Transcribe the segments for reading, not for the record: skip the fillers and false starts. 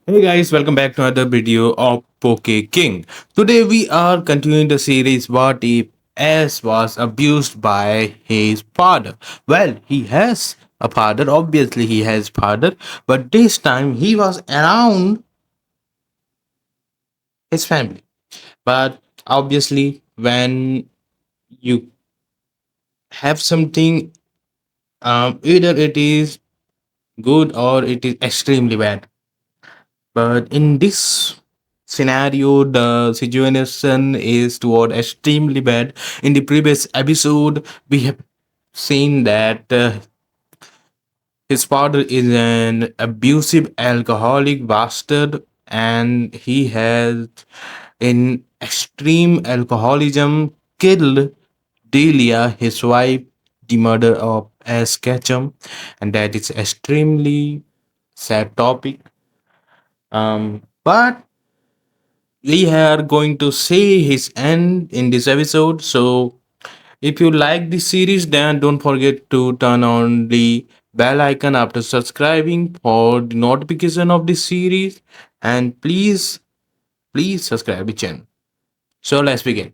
Hey guys, welcome back to another video of Poke King. Today we are continuing the series What If S was abused by his father. Well, he has a father, obviously he has father, but this time he was around his family. But obviously when you have something, either it is good or it is extremely bad. But in this scenario, the situation is toward extremely bad. In the previous episode, we have seen that his father is an abusive alcoholic bastard and he has, in extreme alcoholism, killed Delia, his wife, the murder of S. Ketchum, and that is extremely sad topic. But we are going to see his end in this episode. So, if you like this series, then don't forget to turn on the bell icon after subscribing for the notification of this series. And please subscribe the channel. So, let's begin.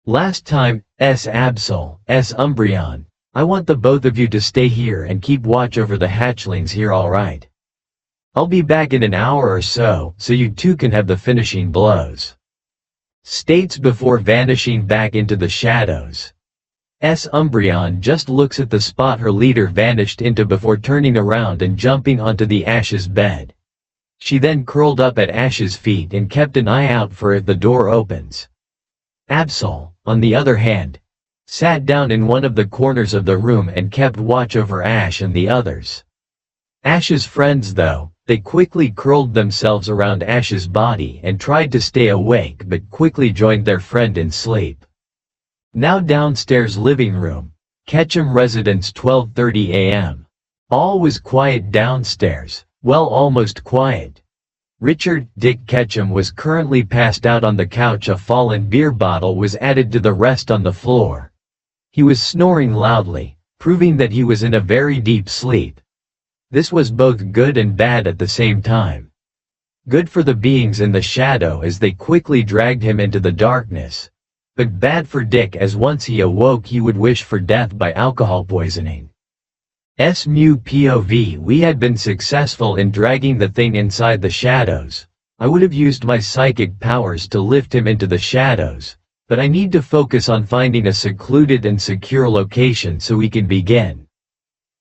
Last time, S. Absol, S. Umbreon. I want the both of you to stay here and keep watch over the hatchlings here, alright? I'll be back in an hour or so you two can have the finishing blows. States before vanishing back into the shadows. S. Umbreon just looks at the spot her leader vanished into before turning around and jumping onto the Ash's bed. She then curled up at Ash's feet and kept an eye out for if the door opens. Absol, on the other hand, sat down in one of the corners of the room and kept watch over Ash and the others. Ash's friends though, they quickly curled themselves around Ash's body and tried to stay awake but quickly joined their friend in sleep. Now downstairs living room, Ketchum residence 12:30 a.m. All was quiet downstairs, well almost quiet. Richard Dick Ketchum was currently passed out on the couch. A fallen beer bottle was added to the rest on the floor. He was snoring loudly, proving that he was in a very deep sleep. This was both good and bad at the same time. Good for the beings in the shadow as they quickly dragged him into the darkness. But bad for Dick as once he awoke he would wish for death by alcohol poisoning. Mew POV. We had been successful in dragging the thing inside the shadows. I would have used my psychic powers to lift him into the shadows, but I need to focus on finding a secluded and secure location so we can begin.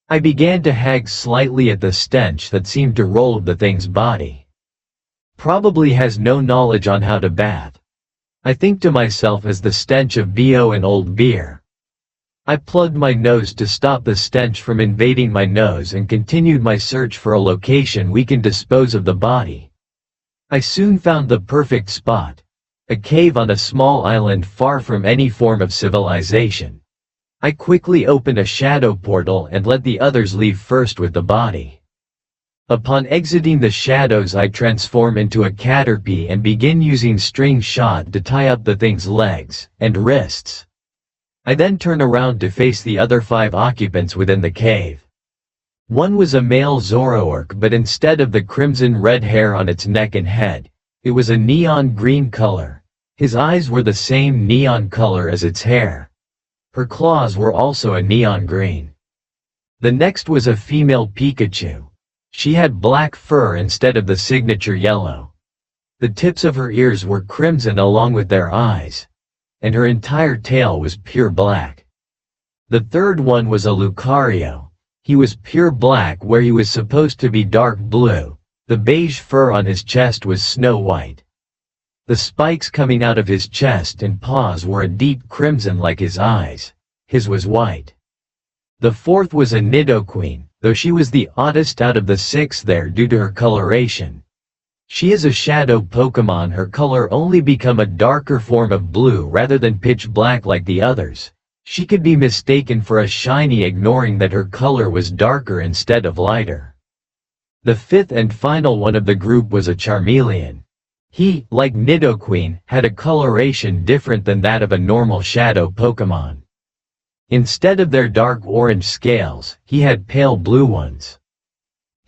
I began to hag slightly at the stench that seemed to roll of the thing's body. Probably has no knowledge on how to bath. I think to myself as the stench of BO and old beer. I plugged my nose to stop the stench from invading my nose and continued my search for a location we can dispose of the body. I soon found the perfect spot. A cave on a small island far from any form of civilization. I quickly opened a shadow portal and let the others leave first with the body. Upon exiting the shadows I transform into a caterpie and begin using string shot to tie up the thing's legs and wrists. I then turn around to face the other 5 occupants within the cave. One was a male Zoroark, but instead of the crimson red hair on its neck and head, it was a neon green color. His eyes were the same neon color as its hair. Her claws were also a neon green. The next was a female Pikachu. She had black fur instead of the signature yellow. The tips of her ears were crimson along with their eyes. And her entire tail was pure black. The third one was a Lucario. He was pure black where he was supposed to be dark blue. The beige fur on his chest was snow white. The spikes coming out of his chest and paws were a deep crimson like his eyes. His was white. The fourth was a Nidoqueen, though she was the oddest out of the 6 there due to her coloration. She is a shadow Pokémon. Her color only become a darker form of blue rather than pitch black like the others. She could be mistaken for a shiny, ignoring that her color was darker instead of lighter. The 5th and final one of the group was a Charmeleon. He, like Nidoqueen, had a coloration different than that of a normal shadow Pokémon. Instead of their dark orange scales, he had pale blue ones.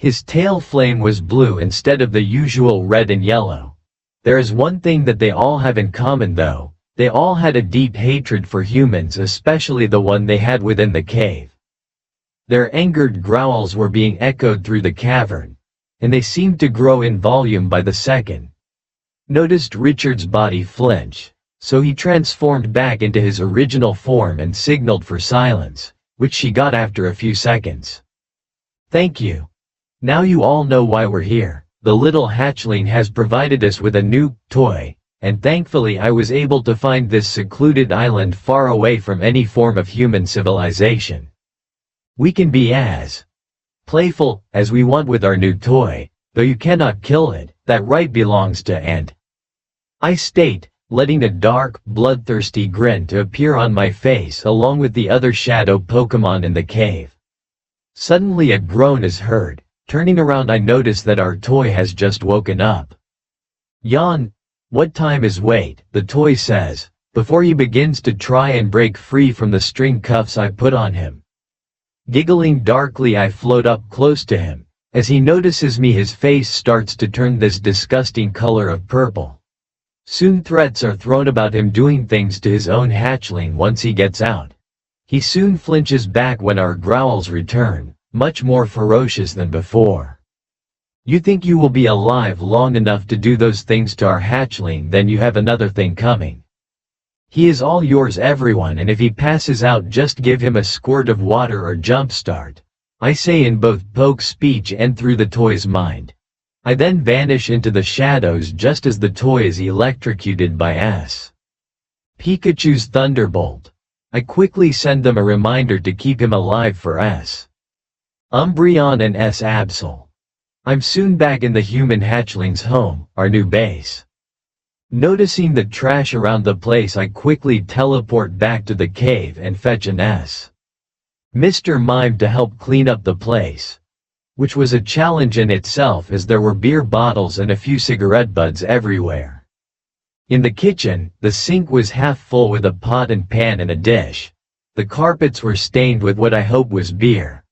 His tail flame was blue instead of the usual red and yellow. There is one thing that they all have in common though. They all had a deep hatred for humans, especially the one they had within the cave. Their angered growls were being echoed through the cavern, and they seemed to grow in volume by the second. Noticed Richard's body flinch, so he transformed back into his original form and signaled for silence, which she got after a few seconds. Thank you. Now you all know why we're here. The little hatchling has provided us with a new toy, and thankfully I was able to find this secluded island far away from any form of human civilization. We can be as playful as we want with our new toy, though you cannot kill it. That right belongs to and I state, letting a dark, bloodthirsty grin to appear on my face along with the other shadow Pokémon in the cave. Suddenly a groan is heard. Turning around I notice that our toy has just woken up. Yawn. What time is wait? The toy says, before he begins to try and break free from the string cuffs I put on him. Giggling darkly I float up close to him. As he notices me his face starts to turn this disgusting color of purple. Soon threats are thrown about him doing things to his own hatchling once he gets out. He soon flinches back when our growls return, much more ferocious than before. You think you will be alive long enough to do those things to our hatchling, then you have another thing coming. He is all yours everyone, and if he passes out just give him a squirt of water or jumpstart. I say in both Poke's speech and through the toy's mind. I then vanish into the shadows just as the toy is electrocuted by Pikachu's Thunderbolt. I quickly send them a reminder to keep him alive for Umbreon and Absol. I'm soon back in the human hatchling's home, our new base. Noticing the trash around the place I quickly teleport back to the cave and fetch an Mr. Mime to help clean up the place. Which was a challenge in itself as there were beer bottles and a few cigarette butts everywhere. In the kitchen, the sink was half full with a pot and pan and a dish. The carpets were stained with what I hope was beer.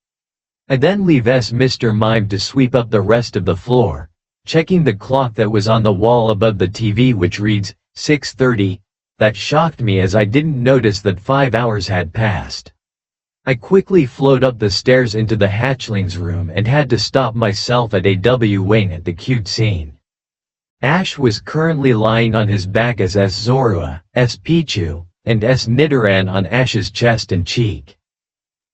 I then leave Mr. Mime to sweep up the rest of the floor, checking the clock that was on the wall above the TV which reads 6:30. That shocked me as I didn't notice that 5 hours had passed. I quickly float up the stairs into the hatchling's room and had to stop myself at AW wing at the cute scene. Ash was currently lying on his back as Zorua, Pichu, and Nidoran on Ash's chest and cheek.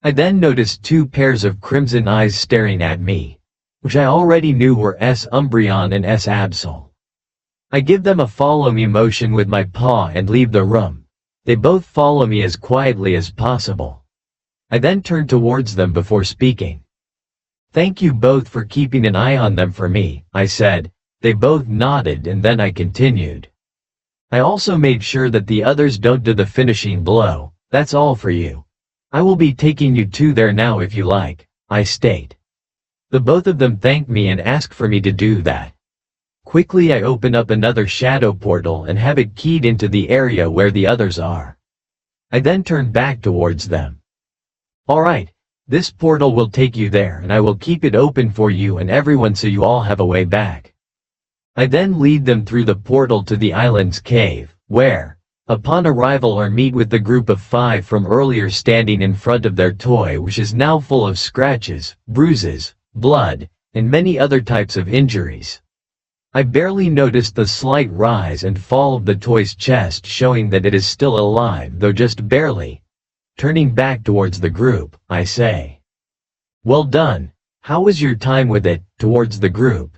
I then noticed two pairs of crimson eyes staring at me, which I already knew were Umbreon and Absol. I give them a follow me motion with my paw and leave the room. They both follow me as quietly as possible. I then turn towards them before speaking. Thank you both for keeping an eye on them for me, I said. They both nodded and then I continued. I also made sure that the others don't do the finishing blow. That's all for you. I will be taking you two there now if you like, I state. The both of them thank me and ask for me to do that. Quickly I open up another shadow portal and have it keyed into the area where the others are. I then turn back towards them. Alright, this portal will take you there and I will keep it open for you and everyone so you all have a way back. I then lead them through the portal to the island's cave, where, upon arrival or meet with the group of 5 from earlier standing in front of their toy which is now full of scratches, bruises, blood, and many other types of injuries. I barely noticed the slight rise and fall of the toy's chest showing that it is still alive though just barely. Turning back towards the group, I say. Well done, how was your time with it, towards the group?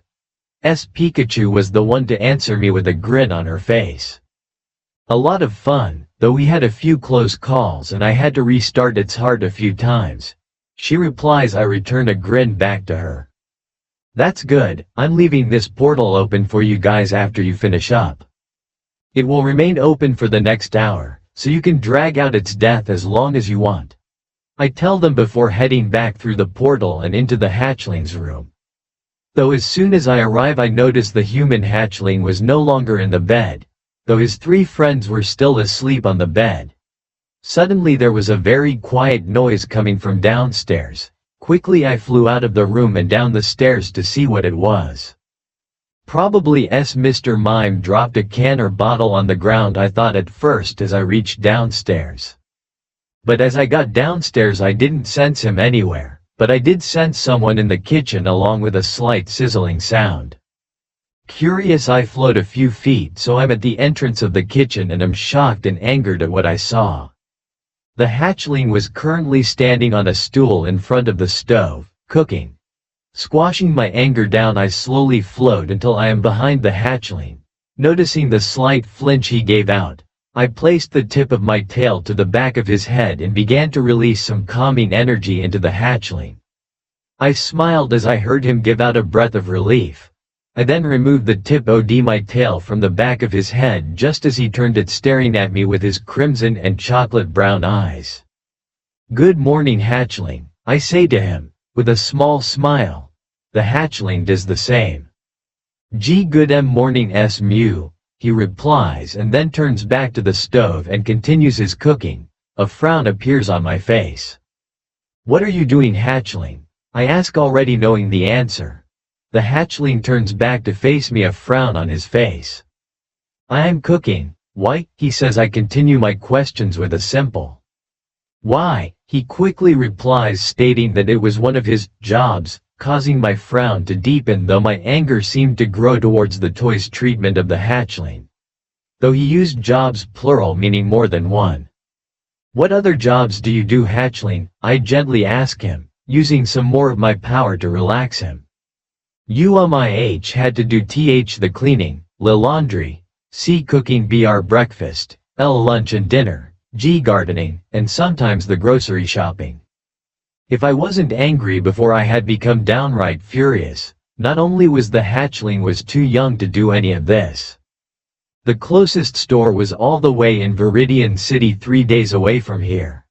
Pikachu was the one to answer me with a grin on her face. A lot of fun, though we had a few close calls and I had to restart its heart a few times. She replies. I return a grin back to her. That's good, I'm leaving this portal open for you guys after you finish up. It will remain open for the next hour, so you can drag out its death as long as you want. I tell them before heading back through the portal and into the hatchling's room. Though as soon as I arrive I notice the human hatchling was no longer in the bed, though his 3 friends were still asleep on the bed. Suddenly there was a very quiet noise coming from downstairs, Quickly I flew out of the room and down the stairs to see what it was. Probably Mr. Mime dropped a can or bottle on the ground, I thought at first as I reached downstairs. But as I got downstairs I didn't sense him anywhere, but I did sense someone in the kitchen along with a slight sizzling sound. Curious, I float a few feet so I'm at the entrance of the kitchen and am shocked and angered at what I saw. The hatchling was currently standing on a stool in front of the stove, cooking. Squashing my anger down, I slowly float until I am behind the hatchling. Noticing the slight flinch he gave out, I placed the tip of my tail to the back of his head and began to release some calming energy into the hatchling. I smiled as I heard him give out a breath of relief. I then removed the tip of my tail from the back of his head just as he turned it, staring at me with his crimson and chocolate brown eyes. "Good morning, hatchling," I say to him, with a small smile. The hatchling does the same. "Good morning, Mew," he replies and then turns back to the stove and continues his cooking. A frown appears on my face. "What are you doing, hatchling?" I ask, already knowing the answer. The hatchling turns back to face me, a frown on his face. "I am cooking." "Why?" he says. I continue my questions with a simple "Why?" He quickly replies, stating that it was one of his jobs, causing my frown to deepen, though my anger seemed to grow towards the toy's treatment of the hatchling. Though he used jobs plural, meaning more than one. "What other jobs do you do, hatchling?" I gently ask him, using some more of my power to relax him. "UMIH had to do the cleaning, laundry, cooking, breakfast, lunch and dinner, gardening, and sometimes the grocery shopping." If I wasn't angry before, I had become downright furious. Not only was the hatchling was too young to do any of this. The closest store was all the way in Viridian City, 3 days away from here.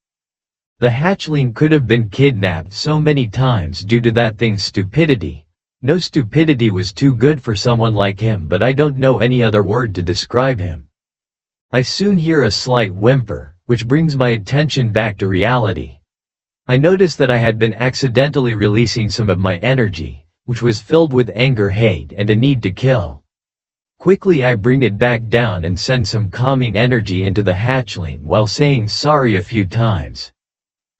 The hatchling could have been kidnapped so many times due to that thing's stupidity. No, stupidity was too good for someone like him, but I don't know any other word to describe him. I soon hear a slight whimper, which brings my attention back to reality. I notice that I had been accidentally releasing some of my energy, which was filled with anger, hate, and a need to kill. Quickly I bring it back down and send some calming energy into the hatchling while saying sorry a few times.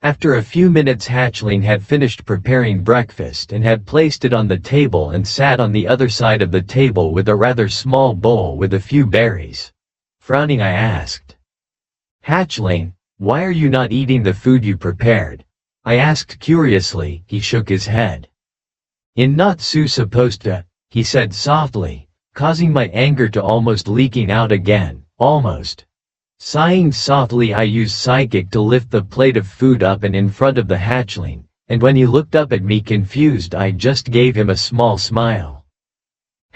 After a few minutes, hatchling had finished preparing breakfast and had placed it on the table and sat on the other side of the table with a rather small bowl with a few berries. Frowning, I asked, "Hatchling, why are you not eating the food you prepared?" I asked curiously. He shook his head. "In not supposed to," he said softly, causing my anger to almost leaking out again, almost. Sighing softly, I used psychic to lift the plate of food up and in front of the hatchling, and when he looked up at me confused, I just gave him a small smile.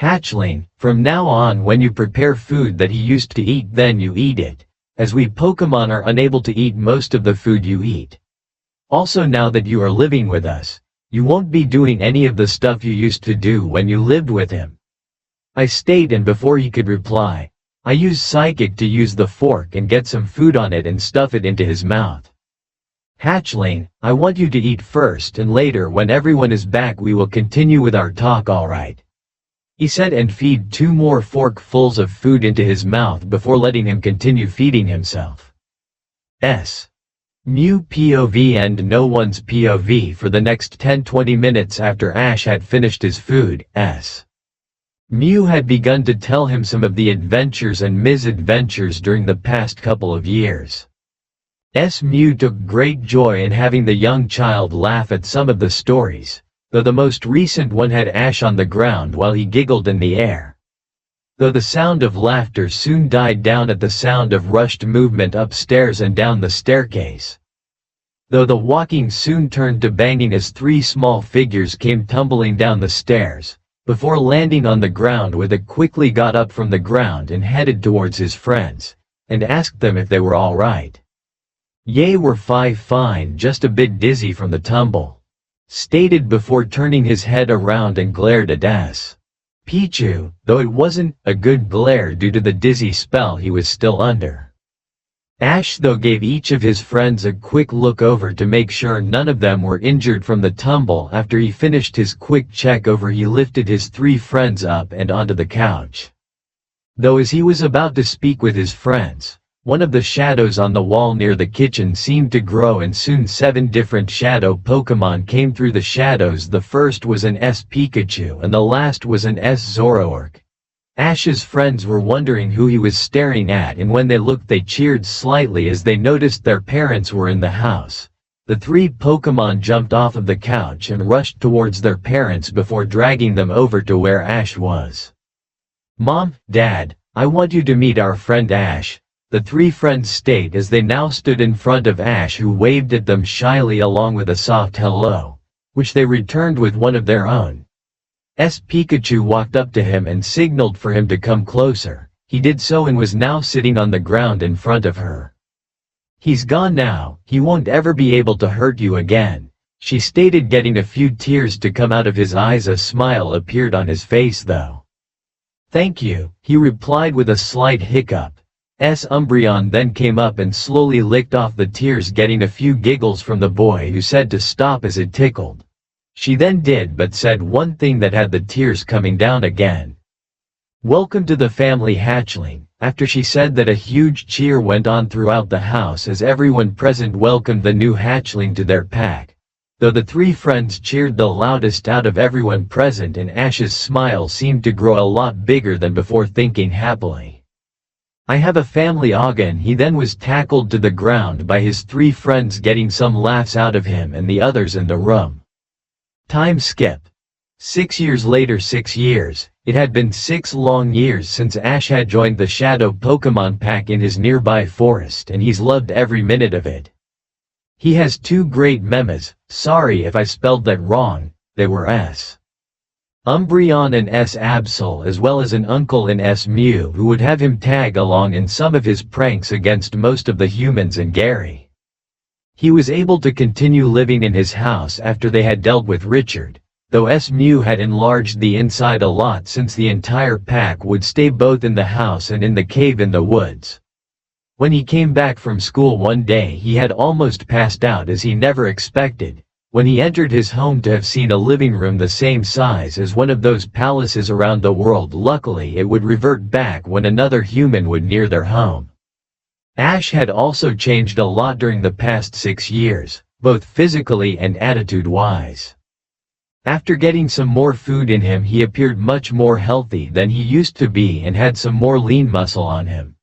"Hatchling, from now on when you prepare food that he used to eat, then you eat it, as we Pokémon are unable to eat most of the food you eat. Also, now that you are living with us, you won't be doing any of the stuff you used to do when you lived with him," I stayed, and before he could reply, I used psychic to use the fork and get some food on it and stuff it into his mouth. "Hatchling, I want you to eat first, and later when everyone is back we will continue with our talk, alright?" he said, and feed 2 more forkfuls of food into his mouth before letting him continue feeding himself. Mew POV and no one's POV for the next 10-20 minutes after Ash had finished his food. Mew had begun to tell him some of the adventures and misadventures during the past couple of years. Mew took great joy in having the young child laugh at some of the stories, though the most recent one had Ash on the ground while he giggled in the air. Though the sound of laughter soon died down at the sound of rushed movement upstairs and down the staircase. Though the walking soon turned to banging as 3 small figures came tumbling down the stairs, before landing on the ground with it, quickly got up from the ground and headed towards his friends, and asked them if they were all right. "Yay, we're fine, just a bit dizzy from the tumble," stated before turning his head around and glared at Pichu, though it wasn't a good glare due to the dizzy spell he was still under. Ash though gave each of his friends a quick look over to make sure none of them were injured from the tumble. After he finished his quick check over, he lifted his three friends up and onto the couch. Though as he was about to speak with his friends, one of the shadows on the wall near the kitchen seemed to grow, and soon 7 different shadow Pokémon came through the shadows. The first was an S Pikachu and the last was an S Zoroark. Ash's friends were wondering who he was staring at, and when they looked they cheered slightly as they noticed their parents were in the house. The 3 Pokémon jumped off of the couch and rushed towards their parents before dragging them over to where Ash was. "Mom, Dad, I want you to meet our friend Ash," the 3 friends stated as they now stood in front of Ash, who waved at them shyly along with a soft hello, which they returned with one of their own. S Pikachu walked up to him and signaled for him to come closer. He did so and was now sitting on the ground in front of her. "He's gone now, he won't ever be able to hurt you again," she stated, getting a few tears to come out of his eyes. A smile appeared on his face though. "Thank you," he replied with a slight hiccup. S Umbreon then came up and slowly licked off the tears, getting a few giggles from the boy, who said to stop as it tickled. She then did, but said one thing that had the tears coming down again. "Welcome to the family, hatchling." After she said that, a huge cheer went on throughout the house as everyone present welcomed the new hatchling to their pack. Though the 3 friends cheered the loudest out of everyone present, and Ash's smile seemed to grow a lot bigger than before, thinking happily, "I have a family again." He then was tackled to the ground by his 3 friends, getting some laughs out of him and the others in the room. Time skip. 6 years later. 6 years. It had been 6 long years since Ash had joined the Shadow Pokémon pack in his nearby forest, and he's loved every minute of it. He has 2 great memes, sorry if I spelled that wrong, they were S Umbreon and S Absol, as well as an uncle in S Mew who would have him tag along in some of his pranks against most of the humans and Gary. He was able to continue living in his house after they had dealt with Richard, though S Mew had enlarged the inside a lot since the entire pack would stay both in the house and in the cave in the woods. When he came back from school one day, he had almost passed out, as he never expected, when he entered his home, to have seen a living room the same size as one of those palaces around the world. Luckily, it would revert back when another human would near their home. Ash had also changed a lot during the past 6 years, both physically and attitude-wise. After getting some more food in him, he appeared much more healthy than he used to be and had some more lean muscle on him.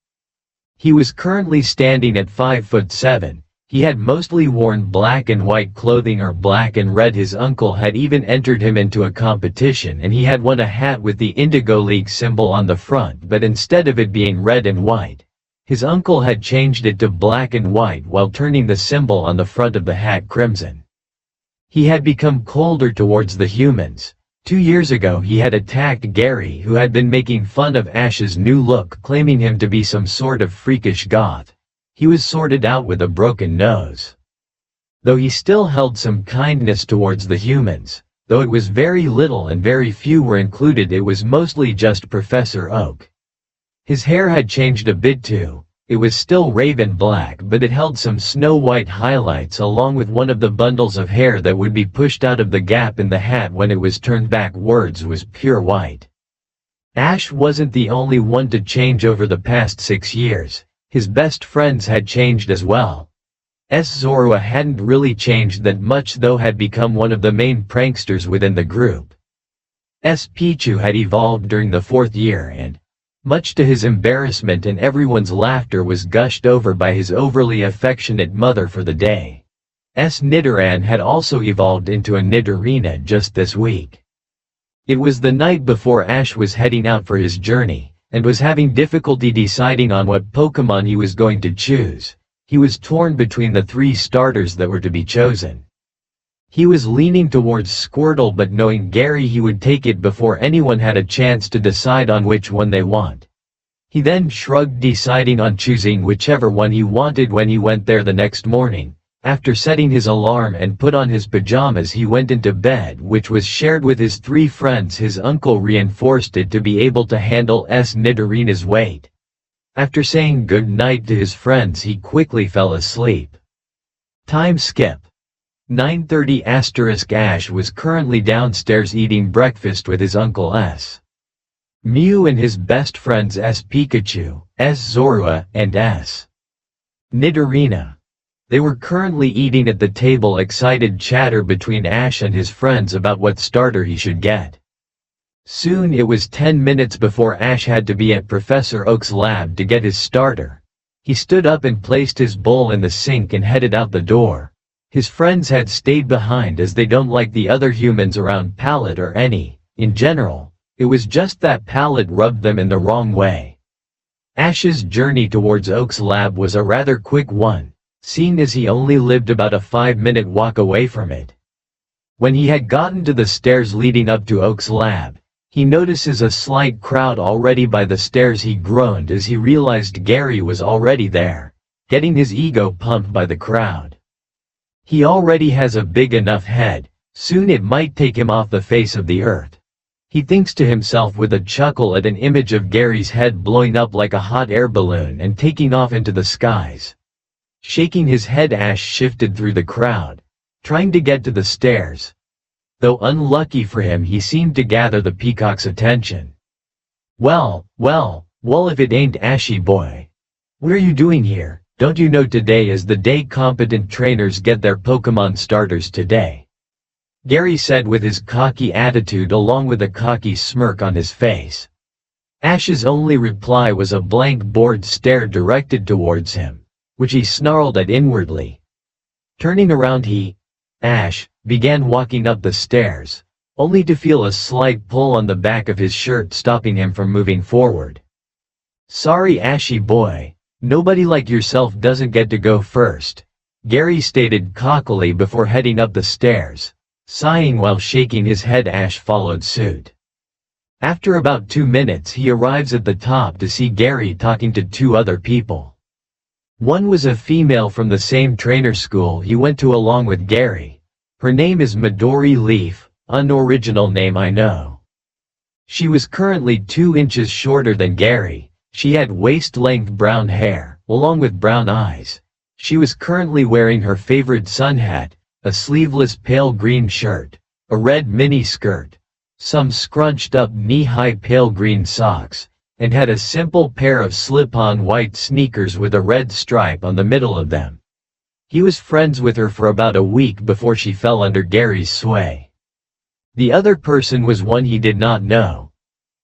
He was currently standing at 5'7". He had mostly worn black and white clothing, or black and red. His uncle had even entered him into a competition, and he had won a hat with the Indigo League symbol on the front, but instead of it being red and white, his uncle had changed it to black and white while turning the symbol on the front of the hat crimson. He had become colder towards the humans. 2 years ago he had attacked Gary, who had been making fun of Ash's new look, claiming him to be some sort of freakish goth. He was sorted out with a broken nose. Though he still held some kindness towards the humans, though it was very little and very few were included, it was mostly just Professor Oak. His hair had changed a bit too. It was still raven black, but it held some snow white highlights, along with one of the bundles of hair that would be pushed out of the gap in the hat when it was turned backwards was pure white. Ash wasn't the only one to change over the past 6 years. His best friends had changed as well. Zorua hadn't really changed that much, though had become one of the main pranksters within the group. Pichu had evolved during the 4th year and, much to his embarrassment and everyone's laughter, was gushed over by his overly affectionate mother for the day. Nidoran had also evolved into a Nidorina just this week. It was the night before Ash was heading out for his journey, and was having difficulty deciding on what Pokemon he was going to choose. He was torn between the 3 starters that were to be chosen. He was leaning towards Squirtle, but knowing Gary, he would take it before anyone had a chance to decide on which one they want. He then shrugged, deciding on choosing whichever one he wanted when he went there the next morning. After setting his alarm and put on his pajamas, he went into bed, which was shared with his 3 friends. His uncle reinforced it to be able to handle Nidorina's weight. After saying good night to his friends, he quickly fell asleep. Time skip. 9:30 Ash was currently downstairs eating breakfast with his Uncle S. Mew and his best friends S. Pikachu, S. Zorua, and S. Nidorina. They were currently eating at the table. Excited chatter between Ash and his friends about what starter he should get. Soon it was 10 minutes before Ash had to be at Professor Oak's lab to get his starter. He stood up and placed his bowl in the sink and headed out the door. His friends had stayed behind as they don't like the other humans around Pallet or any, in general. It was just that Pallet rubbed them in the wrong way. Ash's journey towards Oak's lab was a rather quick one, seeing as he only lived about a 5-minute walk away from it. When he had gotten to the stairs leading up to Oak's lab, he notices a slight crowd already by the stairs. He groaned as he realized Gary was already there, getting his ego pumped by the crowd. He already has a big enough head, soon it might take him off the face of the earth. He thinks to himself with a chuckle at an image of Gary's head blowing up like a hot air balloon and taking off into the skies. Shaking his head, Ash shifted through the crowd, trying to get to the stairs. Though unlucky for him, he seemed to gather the peacock's attention. Well, if it ain't Ashy boy. What are you doing here? Don't you know today is the day competent trainers get their Pokémon starters today? Gary said with his cocky attitude along with a cocky smirk on his face. Ash's only reply was a blank bored stare directed towards him, which he snarled at inwardly. Turning around Ash, began walking up the stairs, only to feel a slight pull on the back of his shirt stopping him from moving forward. Sorry Ashy boy, nobody like yourself doesn't get to go first, Gary stated cockily before heading up the stairs. Sighing while shaking his head, Ash followed suit. After about 2 minutes he arrives at the top to see Gary talking to 2 other people. One was a female from the same trainer school he went to along with Gary. Her name is Midori Leaf, unoriginal name I know. She was currently 2 inches shorter than Gary. She had waist-length brown hair, along with brown eyes. She was currently wearing her favorite sun hat, a sleeveless pale green shirt, a red mini skirt, some scrunched up knee-high pale green socks, and had a simple pair of slip-on white sneakers with a red stripe on the middle of them. He was friends with her for about a week before she fell under Gary's sway. The other person was one he did not know.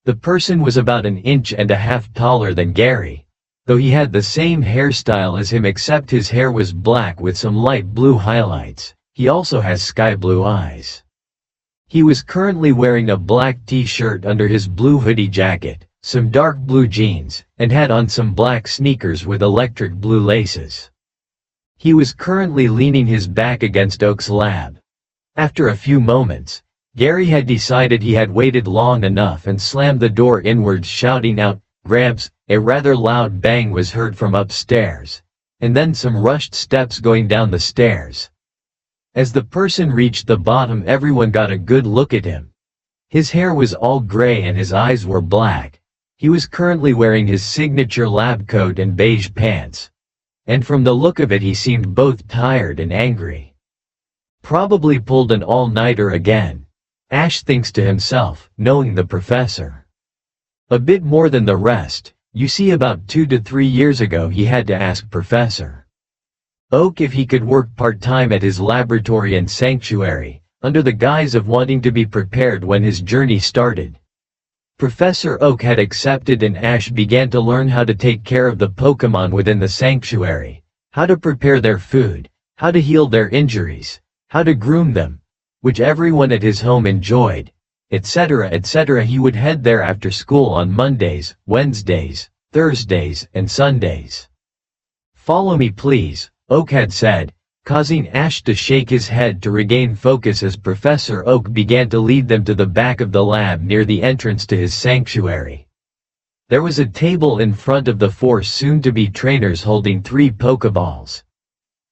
The person was about 1.5 inches taller than Gary, though he had the same hairstyle as him except his hair was black with some light blue highlights. He also has sky blue eyes. He was currently wearing a black t-shirt under his blue hoodie jacket, some dark blue jeans, and had on some black sneakers with electric blue laces. He was currently leaning his back against Oak's lab. After a few moments, Gary had decided he had waited long enough and slammed the door inwards, shouting out, "Gramps!" A rather loud bang was heard from upstairs, and then some rushed steps going down the stairs. As the person reached the bottom, everyone got a good look at him. His hair was all gray and his eyes were black. He was currently wearing his signature lab coat and beige pants. And from the look of it he seemed both tired and angry. Probably pulled an all-nighter again, Ash thinks to himself, knowing the professor a bit more than the rest. You see, about 2 to 3 years ago he had to ask Professor Oak if he could work part-time at his laboratory and sanctuary, under the guise of wanting to be prepared when his journey started. Professor Oak had accepted and Ash began to learn how to take care of the Pokémon within the sanctuary, how to prepare their food, how to heal their injuries, how to groom them, which everyone at his home enjoyed, etc. etc. He would head there after school on Mondays, Wednesdays, Thursdays, and Sundays. "Follow me please," Oak had said, causing Ash to shake his head to regain focus as Professor Oak began to lead them to the back of the lab near the entrance to his sanctuary. There was a table in front of the 4 soon-to-be trainers holding 3 Pokeballs.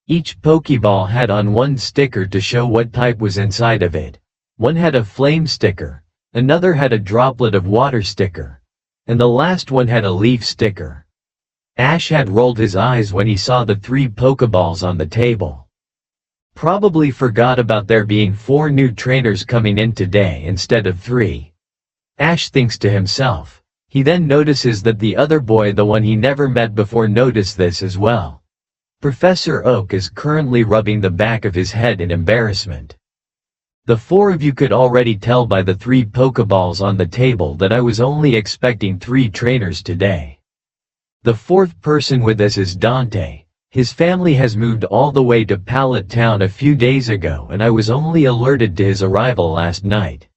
Each Pokeball had on one sticker to show what type was inside of it. One had a flame sticker, another had a droplet of water sticker, and the last one had a leaf sticker. Ash had rolled his eyes when he saw the 3 Pokeballs on the table. Probably forgot about there being 4 new trainers coming in today instead of 3. Ash thinks to himself. He then notices that the other boy, the one he never met before, noticed this as well. Professor Oak is currently rubbing the back of his head in embarrassment. The 4 of you could already tell by the 3 Pokeballs on the table that I was only expecting 3 trainers today. The 4th person with us is Dante. His family has moved all the way to Pallet Town a few days ago and I was only alerted to his arrival last night.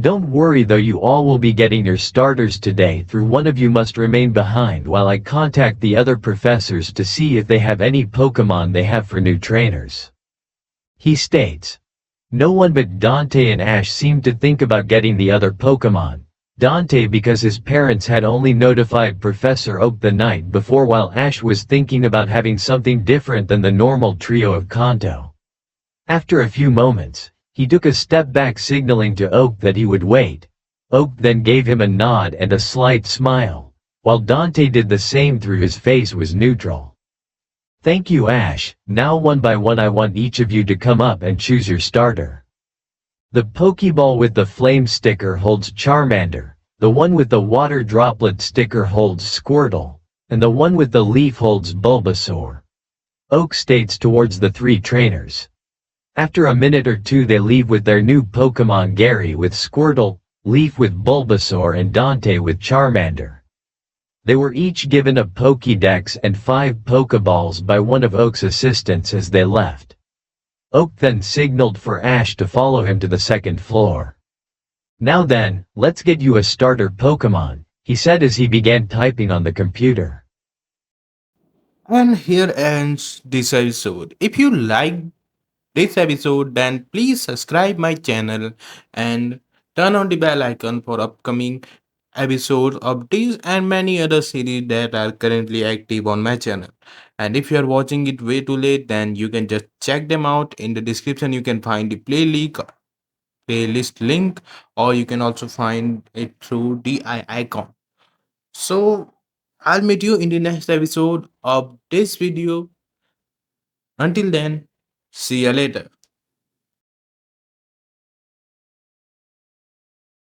Don't worry though, you all will be getting your starters today. Through one of you must remain behind while I contact the other professors to see if they have any Pokemon they have for new trainers. He states. No one but Dante and Ash seemed to think about getting the other Pokemon. Dante because his parents had only notified Professor Oak the night before, while Ash was thinking about having something different than the normal trio of Kanto. After a few moments, he took a step back, signaling to Oak that he would wait. Oak then gave him a nod and a slight smile, while Dante did the same through his face was neutral. Thank you, Ash. Now one by one I want each of you to come up and choose your starter. The Pokeball with the flame sticker holds Charmander, the one with the water droplet sticker holds Squirtle, and the one with the leaf holds Bulbasaur. Oak states towards the 3 trainers. After a minute or two they leave with their new Pokemon, Gary with Squirtle, Leaf with Bulbasaur and Dante with Charmander. They were each given a Pokédex and 5 Pokeballs by one of Oak's assistants as they left. Oak then signaled for Ash to follow him to the second floor. Now then, let's get you a starter Pokemon, he said as he began typing on the computer. And here ends this episode. If you like this episode, then please subscribe my channel and turn on the bell icon for upcoming episodes of these and many other series that are currently active on my channel. And if you are watching it way too late, then you can just check them out in the description. You can find the playlist link, or you can also find it through the icon. So I'll meet you in the next episode of this video. Until then, see you later.